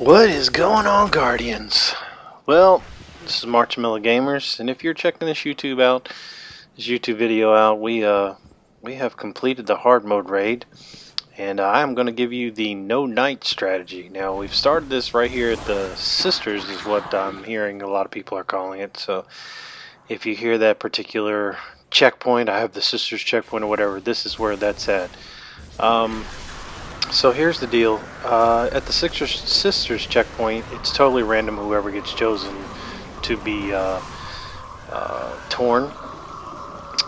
What is going on, Guardians? Well, this is Marchmilla Gamers, and if you're checking this YouTube video out, we have completed the hard mode raid, and I am going to give you the no night strategy. Now, we've started this right here at the Sisters, is what I'm hearing a lot of people are calling it. So, if you hear that particular checkpoint, I have the Sisters checkpoint or whatever. This is where that's at. So here's the deal. At the Sisters checkpoint, it's totally random whoever gets chosen to be torn.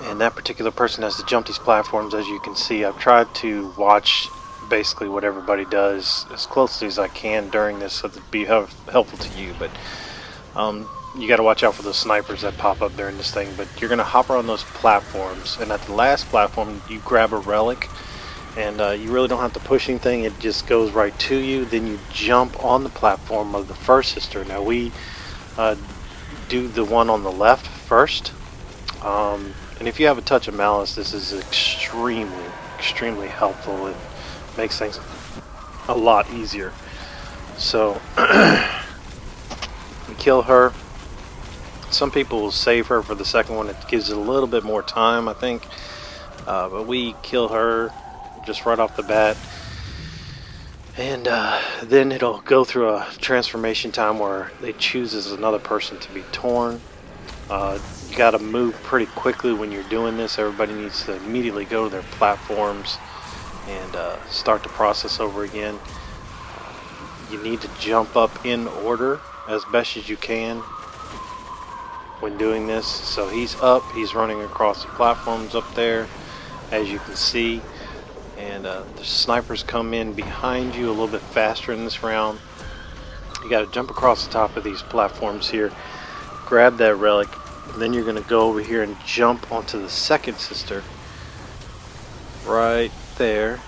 And that particular person has to jump these platforms. As you can see, I've tried to watch basically what everybody does as closely as I can during this so that'd be helpful to you. But you got to watch out for those snipers that pop up during this thing. But you're going to hop around those platforms. And at the last platform, you grab a relic. And you really don't have to push anything, it just goes right to you. Then you jump on the platform of the first sister. Now we do the one on the left first. And if you have a touch of malice, this is extremely helpful. It makes things a lot easier. So, we kill her. Some people will save her for the second one. It gives it a little bit more time, I think. But we kill her just right off the bat, and then it'll go through a transformation time where they chooses another person to be torn. You got to move pretty quickly when you're doing this. Everybody needs to immediately go to their platforms and start the process over again. You need to jump up in order as best as you can when doing this. So he's up, he's running across the platforms up there, as you can see. And the snipers come in behind you a little bit faster in this round. You got to jump across the top of these platforms here, grab that relic, and then you're going to go over here and jump onto the second sister. Right there.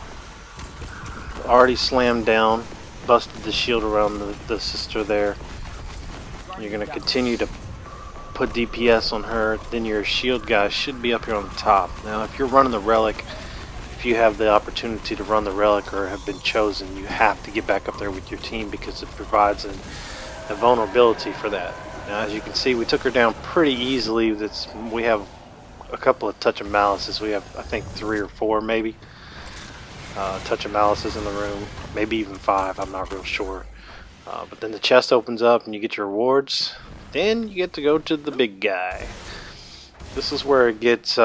Already slammed down, busted the shield around the sister there. You're going to continue to put DPS on her, then your shield guy should be up here on the top. Now if you're running the relic, if you have the opportunity to run the relic or have been chosen, you have to get back up there with your team because it provides a vulnerability for that. Now as you can see, we took her down pretty easily. We have a couple of touch of malices. We have, I think, 3 or 4 maybe touch of malices in the room, maybe even 5, I'm not real sure. But then the chest opens up and you get your rewards. Then you get to go to the big guy. This is where it gets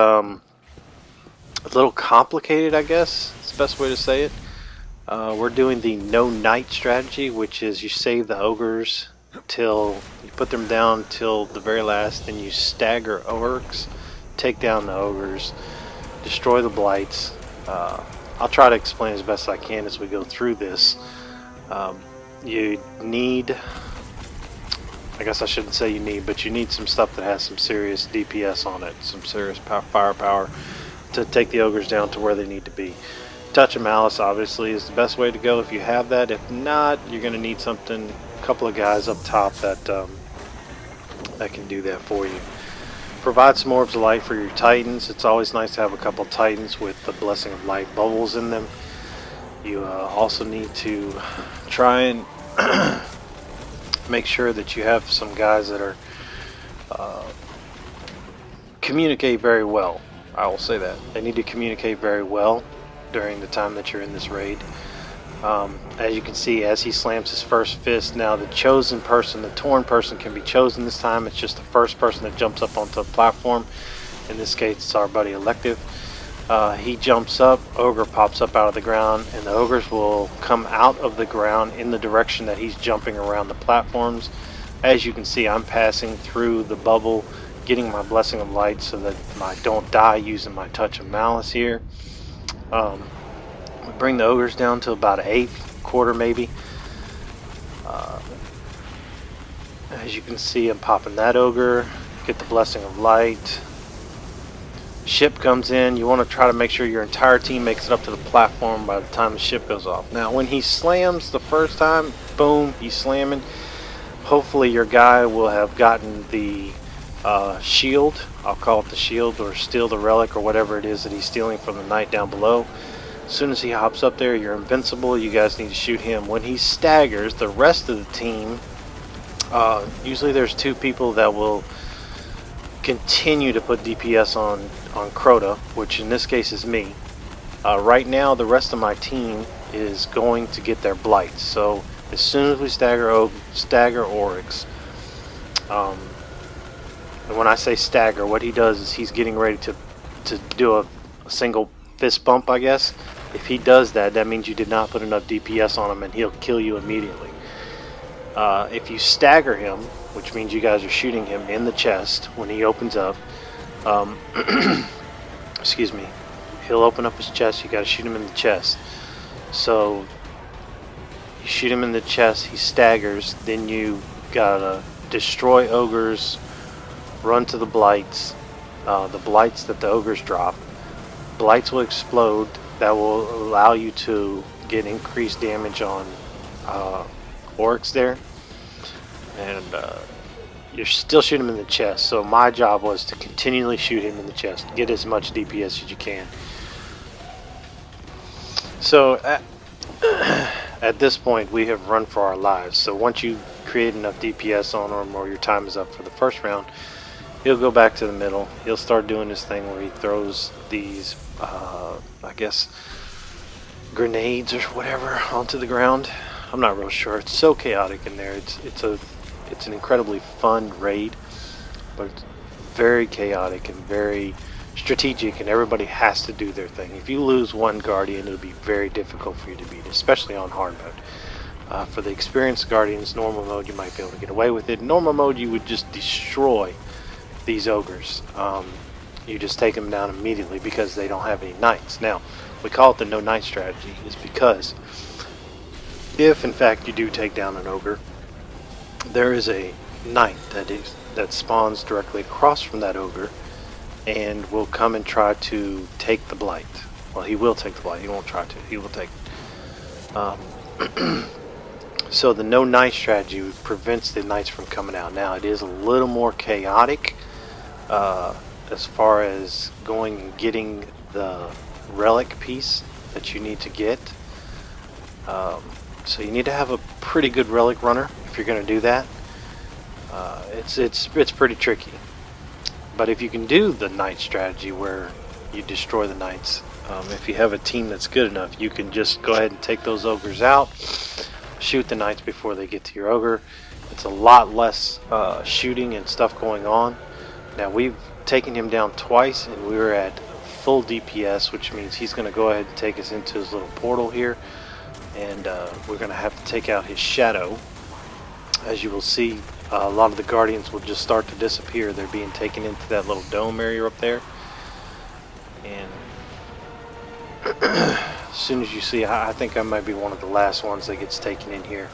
a little complicated, I guess. It's the best way to say it. We're doing the no night strategy, which is you save the ogres till you put them down till the very last, then you stagger Oryx, take down the ogres, destroy the blights. I'll try to explain as best I can as we go through this. You need, I guess I shouldn't say you need, but you need some stuff that has some serious DPS on it, some serious firepower to take the ogres down to where they need to be. Touch of Malice obviously is the best way to go if you have that. If not, you're going to need something, a couple of guys up top that can do that for you. Provide some orbs of light for your titans. It's always nice to have a couple titans with the Blessing of Light bubbles in them. You also need to try and make sure that you have some guys that are communicate very well. I will say that. They need to communicate very well during the time that you're in this raid. As you can see, as he slams his first fist, now the chosen person, the torn person, can be chosen this time. It's just the first person that jumps up onto a platform. In this case, it's our buddy Elective. He jumps up, ogre pops up out of the ground, and the ogres will come out of the ground in the direction that he's jumping around the platforms. As you can see, I'm passing through the bubble, getting my Blessing of Light so that I don't die using my Touch of Malice here. We bring the ogres down to about an 1/8 quarter maybe. As you can see, I'm popping that ogre, get the Blessing of Light. Ship comes in. You want to try to make sure your entire team makes it up to the platform by the time the ship goes off. Now when he slams the first time, boom, he's slamming. Hopefully your guy will have gotten the shield. I'll call it the shield, or steal the relic, or whatever it is that he's stealing from the knight down below. As soon as he hops up there, you're invincible. You guys need to shoot him. When he staggers, the rest of the team, usually there's 2 people that will continue to put DPS on Crota, which in this case is me. Right now, the rest of my team is going to get their blights. So as soon as we stagger Oryx, and when I say stagger, what he does is he's getting ready to do a single fist bump, I guess. If he does that, that means you did not put enough DPS on him, and he'll kill you immediately. If you stagger him, which means you guys are shooting him in the chest when he opens up, excuse me, he'll open up his chest. You got to shoot him in the chest. So you shoot him in the chest, he staggers, then you gotta destroy ogres, run to the blights, the blights that the ogres drop. Blights will explode. That will allow you to get increased damage on Oryx there, and you're still shooting him in the chest. So my job was to continually shoot him in the chest, get as much DPS as you can. So at this point, we have run for our lives. So once you create enough DPS on him, or your time is up for the first round, he'll go back to the middle. He'll start doing this thing where he throws these, I guess, grenades or whatever onto the ground. I'm not real sure. It's so chaotic in there. It's an incredibly fun raid, but it's very chaotic and very strategic, and everybody has to do their thing. If you lose one guardian, it'll be very difficult for you to beat, especially on hard mode. For the experienced guardians, normal mode, you might be able to get away with it. Normal mode, you would just destroy these ogres. You just take them down immediately because they don't have any knights. Now, we call it the no knight strategy, is because if in fact you do take down an ogre, there is a knight that spawns directly across from that ogre and will come and try to take the blight. Well, he will take the blight. He won't try to. He will take it. So the no knight strategy prevents the knights from coming out. Now, it is a little more chaotic as far as going and getting the relic piece that you need to get. So you need to have a pretty good relic runner if you're going to do that. It's pretty tricky. But if you can do the knight strategy where you destroy the knights, if you have a team that's good enough, you can just go ahead and take those ogres out, shoot the knights before they get to your ogre. It's a lot less shooting and stuff going on. Now, we've taken him down twice, and we were at full DPS, which means he's going to go ahead and take us into his little portal here, and we're going to have to take out his shadow. As you will see, a lot of the guardians will just start to disappear. They're being taken into that little dome area up there, and as soon as you see, I think I might be one of the last ones that gets taken in here.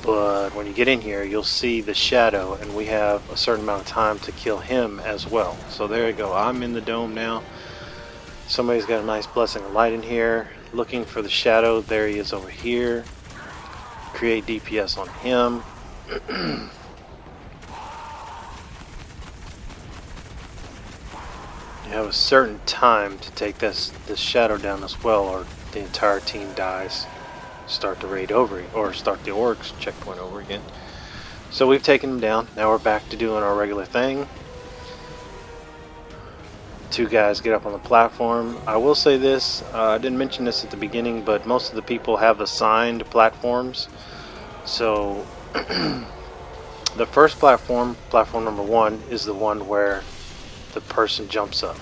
But when you get in here, you'll see the shadow, and we have a certain amount of time to kill him as well. So there you go. I'm in the dome now. Somebody's got a nice blessing of light in here. Looking for the shadow. There he is over here. Create DPS on him. You have a certain time to take this shadow down as well, or the entire team dies. Start the raid over, or start the Oryx checkpoint over again. So we've taken him down. Now we're back to doing our regular thing. 2 guys get up on the platform. I will say this, I didn't mention this at the beginning, but most of the people have assigned platforms. So the first platform, platform number 1, is the one where the person jumps up.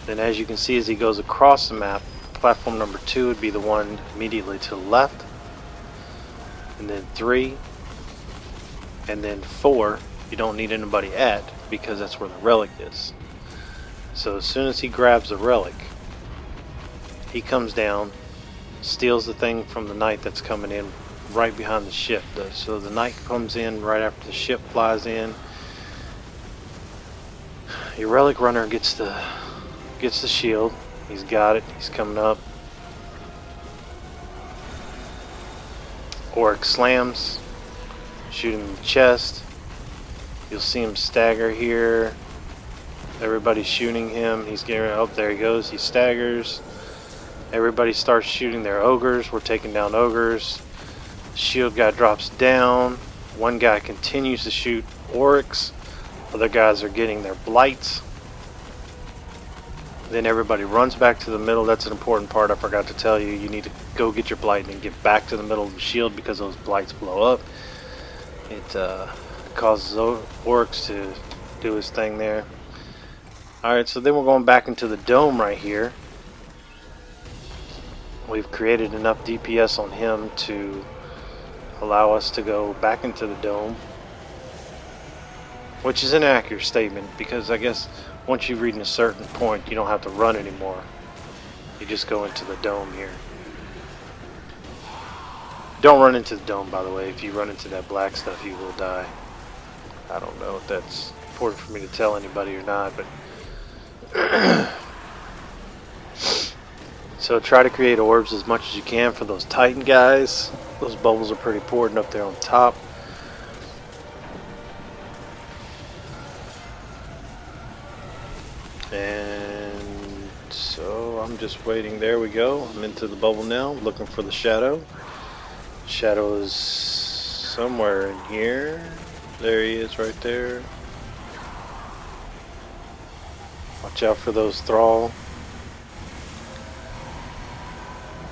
Then, as you can see, as he goes across the map, platform number 2 would be the one immediately to the left, and then 3, and then 4 you don't need anybody at, because that's where the relic is. So as soon as he grabs the relic, he comes down, steals the thing from the knight that's coming in right behind the ship. So the knight comes in right after the ship flies in. Your relic runner gets the shield. He's got it. He's coming up. Oryx slams. Shoot him in the chest. You'll see him stagger here. Everybody's shooting him. He's getting, oh, there he goes. He staggers. Everybody starts shooting their ogres. We're taking down ogres. Shield guy drops down. One guy continues to shoot Oryx. Other guys are getting their blights. Then everybody runs back to the middle. That's an important part I forgot to tell you. You need to go get your blight and get back to the middle of the shield because those blights blow up. It causes Oryx to do his thing there. Alright, so then we're going back into the dome right here. We've created enough DPS on him to allow us to go back into the dome. Which is an accurate statement because I guess once you've reached a certain point, you don't have to run anymore. You just go into the dome here. Don't run into the dome, by the way. If you run into that black stuff, you will die. I don't know if that's important for me to tell anybody or not, but so try to create orbs as much as you can for those Titan guys. Those bubbles are pretty important up there on top. And so I'm just waiting. There we go. I'm into the bubble now, looking for the shadow. Shadow is somewhere in here. There he is right there. Watch out for those thrall.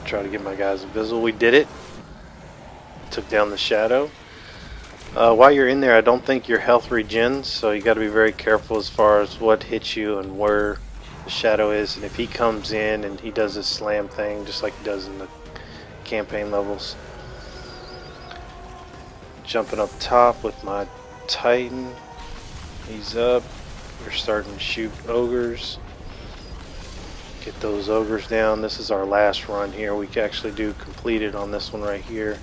Try to get my guys invisible. We did it. Took down the shadow. While you're in there, I don't think your health regens, so you got to be very careful as far as what hits you and where the shadow is. And if he comes in and he does this slam thing, just like he does in the campaign levels. Jumping up top with my Titan. He's up. We're starting to shoot ogres. Get those ogres down. This is our last run here. We can actually do completed on this one right here.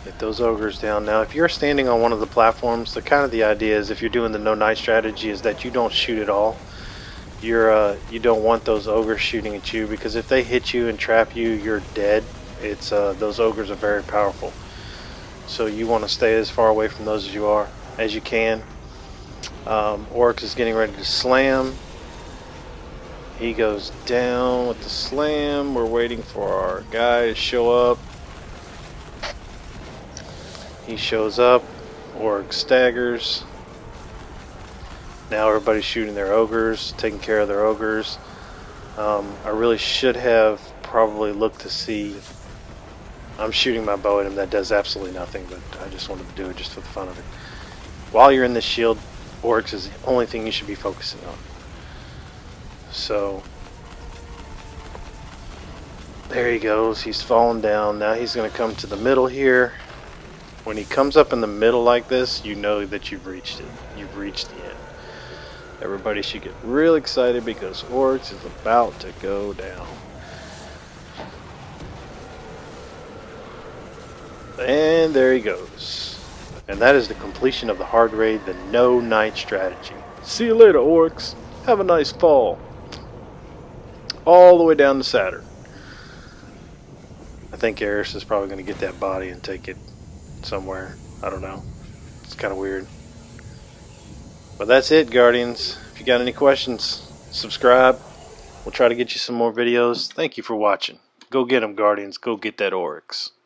Get those ogres down. Now if you're standing on one of the platforms, the idea is if you're doing the no night strategy is that you don't shoot at all. You don't want those ogres shooting at you because if they hit you and trap you, you're dead. It's those ogres are very powerful. So you want to stay as far away from those as you can. Oryx is getting ready to slam. He goes down with the slam. We're waiting for our guy to show up. He shows up. Oryx staggers. Now everybody's shooting their ogres, taking care of their ogres. I really should have probably looked to see. I'm shooting my bow at him. That does absolutely nothing, but I just wanted to do it just for the fun of it. While you're in this shield, Oryx is the only thing you should be focusing on. So there he goes. He's falling down. Now he's going to come to the middle here. When he comes up in the middle like this, you know that you've reached it. You've reached the end. Everybody should get real excited because Oryx is about to go down. And there he goes. And that is the completion of the hard raid, the no night strategy. See you later, Oryx. Have a nice fall. All the way down to Saturn. I think Oryx is probably going to get that body and take it somewhere. I don't know. It's kind of weird. But that's it, Guardians. If you got any questions, subscribe. We'll try to get you some more videos. Thank you for watching. Go get them, Guardians. Go get that Oryx.